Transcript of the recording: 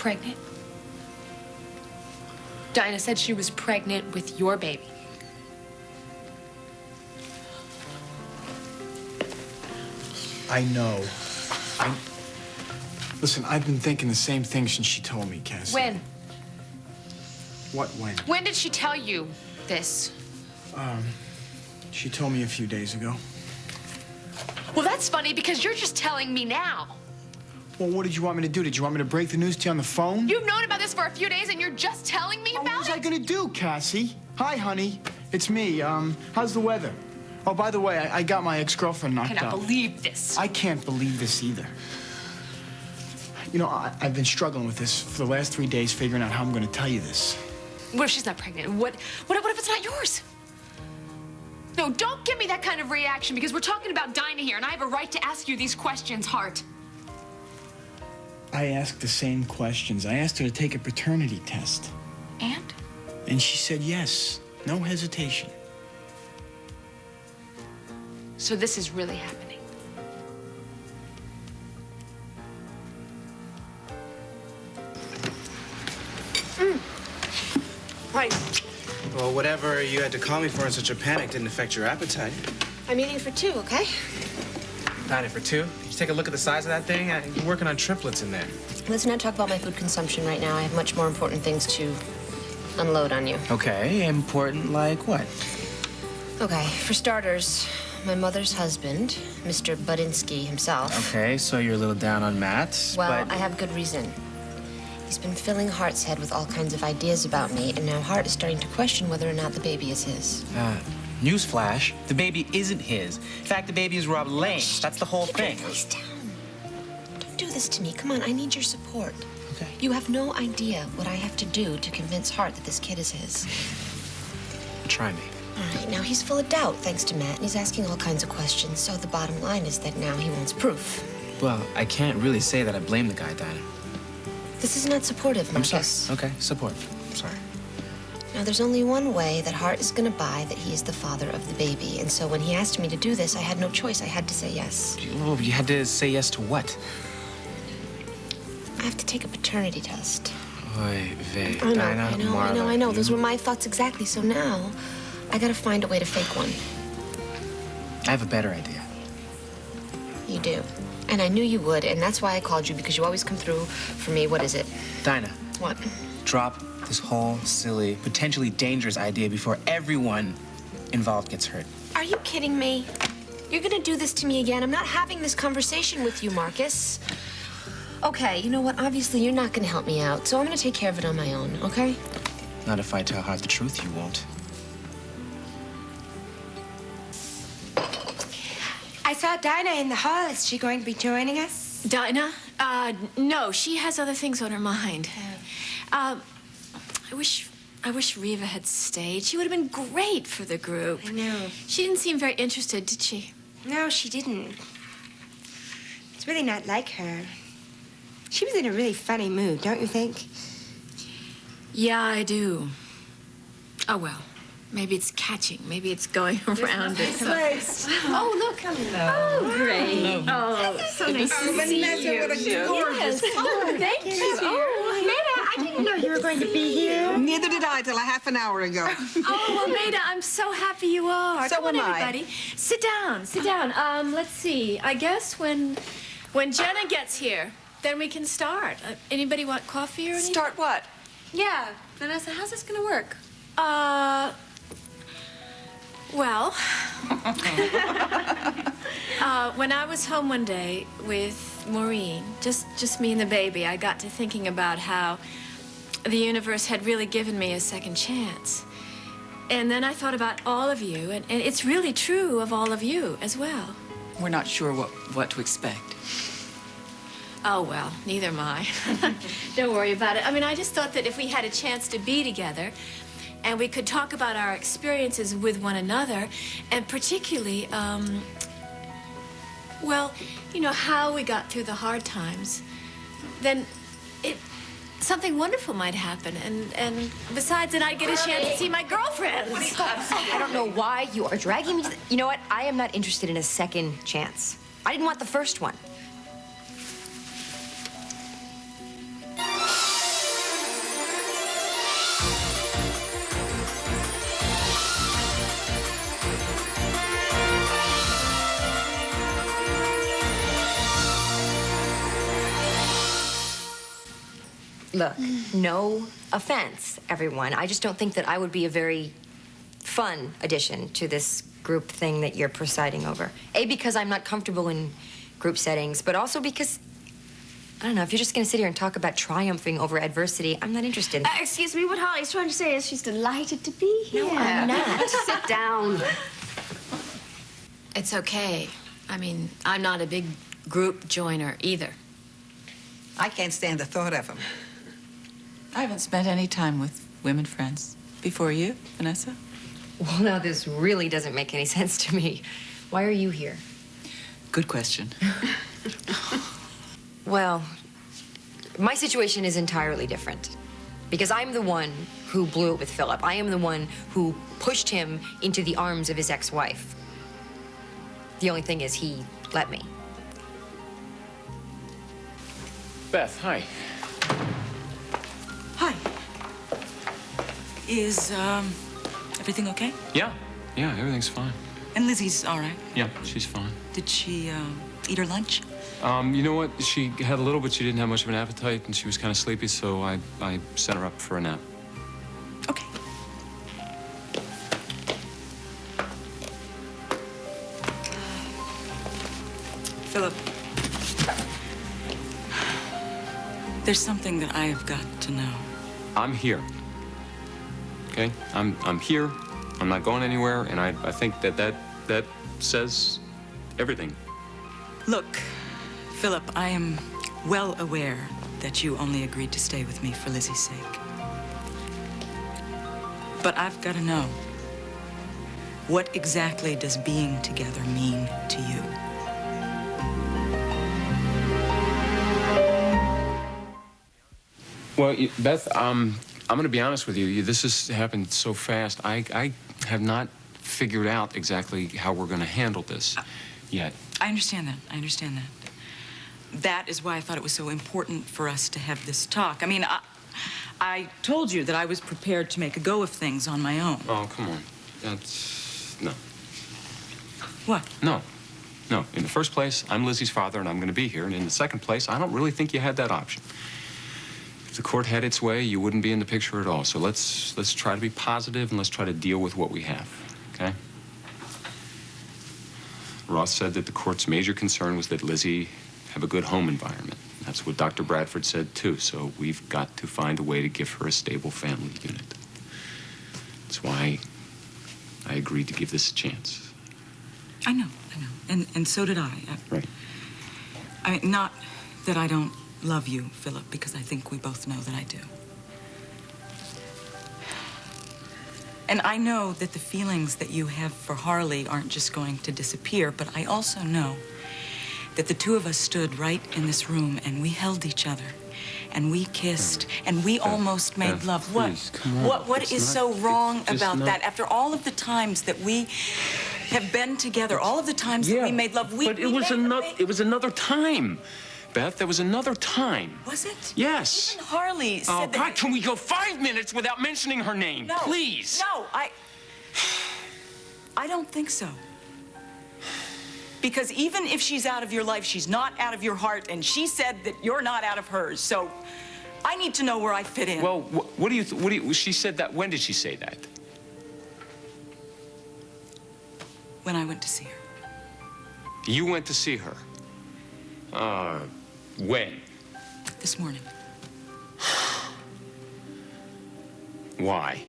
pregnant? Dinah said she was pregnant with your baby. I know. Listen, I've been thinking the same thing since she told me, Cassie. When? What, when? When did she tell you this? She told me a few days ago. Well, that's funny because you're just telling me now. Well, what did you want me to do? Did you want me to break the news to you on the phone? You've known about this for a few days and you're just telling me about it? What was I gonna do, Cassie? Hi, honey. It's me. How's the weather? Oh, by the way, I got my ex-girlfriend knocked I cannot up. believe this. I can't believe this either. You know, I've been struggling with this for the last 3 days, figuring out how I'm gonna tell you this. What if she's not pregnant? What if it's not yours? No, don't give me that kind of reaction because we're talking about Dinah here and I have a right to ask you these questions, Hart. I asked the same questions. I asked her to take a paternity test. And? And she said yes. No hesitation. So this is really happening. Right. Well, whatever you had to call me for in such a panic didn't affect your appetite. I'm eating for two, okay? Dining for two? Did you take a look at the size of that thing? You're working on triplets in there. Let's not talk about my food consumption right now. I have much more important things to unload on you. Okay, important like what? Okay, for starters, my mother's husband, Mr. Budinsky himself. Okay, so you're a little down on Matt, Well, but... I have good reason. He's been filling Hart's head with all kinds of ideas about me, and now Hart is starting to question whether or not the baby is his. Newsflash, the baby isn't his. In fact, the baby is Rob Lane. That's the whole thing. Keep your voice down. Don't do this to me. Come on, I need your support. Okay. You have no idea what I have to do to convince Hart that this kid is his. Try me. All right, now he's full of doubt, thanks to Matt, and he's asking all kinds of questions. So the bottom line is that now he wants proof. Well, I can't really say that I blame the guy, Dinah. This is not supportive, Marcus. I'm sorry. Okay, support. Sorry. Now, there's only one way that Hart is gonna buy that he is the father of the baby. And so when he asked me to do this, I had no choice. I had to say yes. Oh, you had to say yes to what? I have to take a paternity test. Oy vey, I know, Dinah, I know, Marla, I know, I know. you- Those were my thoughts exactly. So now, I gotta find a way to fake one. I have a better idea. You do. And I knew you would, and that's why I called you, because you always come through for me. What is it? Dinah, What? drop this whole silly, potentially dangerous idea before everyone involved gets hurt. Are you kidding me? You're gonna do this to me again? I'm not having this conversation with you, Marcus. Okay, you know what? Obviously, you're not gonna help me out, so I'm gonna take care of it on my own, okay? Not if I tell Hart the truth, you won't. I saw Dinah in the hall. Is she going to be joining us? Dinah? No, she has other things on her mind. I wish Reva had stayed. She would have been great for the group. I know. She didn't seem very interested, did she? No, she didn't. It's really not like her. She was in a really funny mood, don't you think? Yeah, I do. Oh, well. Maybe it's catching. Maybe it's going around it. Oh, look. Hello. Oh, great. Oh, so nice to see you. Yes. Oh, thank you. Oh, Maida, I didn't know you were going to be here. Neither did I till a half an hour ago. Oh, well, Maida, I'm so happy you are. So Come on, am I. everybody. Sit down. Sit down. Let's see. I guess when Jenna gets here, then we can start. Anybody want coffee or anything? Start what? Yeah. Vanessa, how's this gonna work? Well, when I was home one day with Maureen, just me and the baby, I got to thinking about how the universe had really given me a second chance. And then I thought about all of you, and it's really true of all of you as well. We're not sure what to expect. Oh, well, neither am I. Don't worry about it. I mean, I just thought that if we had a chance to be together and we could talk about our experiences with one another, and particularly, well, you know, how we got through the hard times, then something wonderful might happen. And besides, then I'd get a chance to see my girlfriends. I don't know why you are dragging me to you know what? I am not interested in a second chance. I didn't want the first one. Look, no offense, everyone. I just don't think that I would be a very fun addition to this group thing that you're presiding over. A, because I'm not comfortable in group settings, but also because, I don't know, if you're just going to sit here and talk about triumphing over adversity, I'm not interested. Excuse me, what Holly's trying to say is she's delighted to be here. No, I'm not. Sit down. It's okay. I mean, I'm not a big group joiner either. I can't stand the thought of him. I haven't spent any time with women friends. Before you, Vanessa? Well, now this really doesn't make any sense to me. Why are you here? Good question. Well, my situation is entirely different. Because I'm the one who blew it with Philip. I am the one who pushed him into the arms of his ex-wife. The only thing is he let me. Beth, hi. Hi. Is, everything okay? Yeah, everything's fine. And Lizzie's all right? Yeah, she's fine. Did she, eat her lunch? You know what? She had a little, but she didn't have much of an appetite, and she was kind of sleepy, so I set her up for a nap. Okay. Philip, there's something that I have got to know. I'm here. Okay? I'm here. I'm not going anywhere, and I think that says everything. Look, Philip, I am well aware that you only agreed to stay with me for Lizzie's sake. But I've got to know, what exactly does being together mean to you? Well, Beth, I'm going to be honest with you. This has happened so fast. I have not figured out exactly how we're going to handle this yet. I understand that. I understand that. That is why I thought it was so important for us to have this talk. I mean, I told you that I was prepared to make a go of things on my own. Oh, come on. That's... no. What? No. No. In the first place, I'm Lizzie's father, and I'm going to be here. And in the second place, I don't really think you had that option. If the court had its way, you wouldn't be in the picture at all. So let's try to be positive, and let's try to deal with what we have, okay? Ross said that the court's major concern was that Lizzie have a good home environment. That's what Dr. Bradford said, too. So we've got to find a way to give her a stable family unit. That's why I agreed to give this a chance. I know. And so did I. Right. I mean, not that I don't love you, Philip, because I think we both know that I do. And I know that the feelings that you have for Harley aren't just going to disappear, but I also know that the two of us stood right in this room and we held each other and we kissed and we almost made love. Please, come on. What is so wrong about that? After all of the times that we have been together, all of the times that we made love, but it was another time. Beth, there was another time. Was it? Yes. Even Harley said Oh, that... God, can we go 5 minutes without mentioning her name? No. Please. No, I don't think so. Because even if she's out of your life, she's not out of your heart, and she said that you're not out of hers. So I need to know where I fit in. Well, what do you, she said that, when did she say that? When I went to see her. You went to see her? When? This morning. Why?